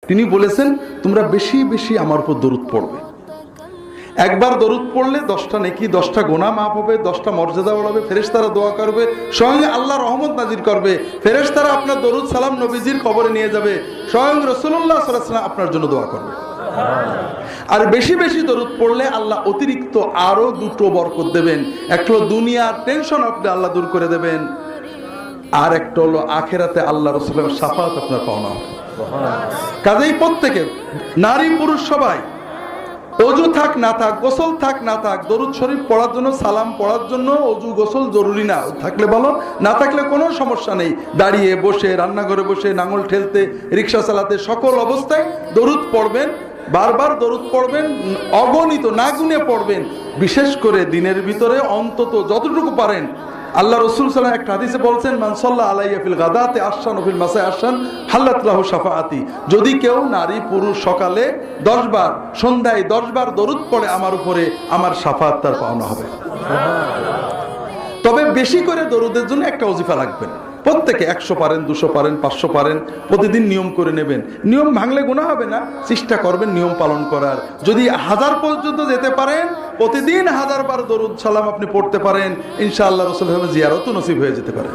তিনি বলেছেন তোমরা বেশি বেশি আমার উপর দরুদ পড়বে। একবার দরুদ পড়লে 10টা নেকি, 10টা গুনাহ মাফ হবে, 10টা মর্যাদা বাড়াবে, ফেরেশতারা দোয়া করবে, স্বয়ং আল্লাহ রহমত নাজির করবে, ফেরেশতারা আপনার দরুদ সালাম নবীজির কবরে নিয়ে যাবে, স্বয়ং রাসূলুল্লাহ সাল্লাল্লাহু আলাইহি ওয়াসাল্লাম আপনার জন্য দোয়া করবে। আর বেশি বেশি দরুদ পড়লে আল্লাহ অতিরিক্ত আরো 2টো বরকত দেবেন। একটা হলো দুনিয়ার টেনশন আপনি আল্লাহ দূর করে দেবেন, আর একটা হলো আখিরাতে আল্লাহ রাসূলের শাফাআত আপনার পাওনা হবে। কাজেই প্রত্যেকে, নারী পুরুষ সবাই, অজু থাক না থাক, গোসল থাক না থাক, দরুদ শরীফ পড়ার জন্য, সালাম পড়ার জন্য অজু গোসল জরুরি না, থাকলে বলো, না থাকলে কোনো সমস্যা নেই। দাঁড়িয়ে বসে, রান্নাঘরে বসে, নাঙল ঠেলতে, রিক্সা চালাতে, সকল অবস্থায় দরুদ পড়বেন, বারবার দরুদ পড়বেন, অগণিত না গুনে পড়বেন। বিশেষ করে দিনের ভিতরে অন্তত যতটুকু পারেন। আল্লাহ রাসূল সাল্লাল্লাহু আলাইহি ওয়াসাল্লাম একটা হাদিসে বলছেন, মান সাল্লাল্লাহু আলাইহি ফিল গাদাতি আশান ওয়া ফিল মাসাই আশান হাল্লাত লাহু শাফাআতি। যদি কেউ নারী পুরুষ সকালে 10 বার, সন্ধ্যায় 10 বার দরুদ পড়ে আমার উপরে, আমার শাফাআত তার পাওনা হবে। তবে বেশি করে দরুদের জন্য একটা ওজিফা রাখবেন। প্রত্যেকে 100 পারেন, 200 পারেন, 500 পারেন, প্রতিদিন নিয়ম করে নেবেন। নিয়ম ভাঙলে গুনাহ হবে না, চেষ্টা করবেন নিয়ম পালন করার। যদি 1000 পর্যন্ত যেতে পারেন, প্রতিদিন 1000 বার দরুদ সালাম আপনি পড়তে পারেন, ইনশাআল্লাহ রাসূলের জিয়ারত নসিব হয়ে যেতে পারে।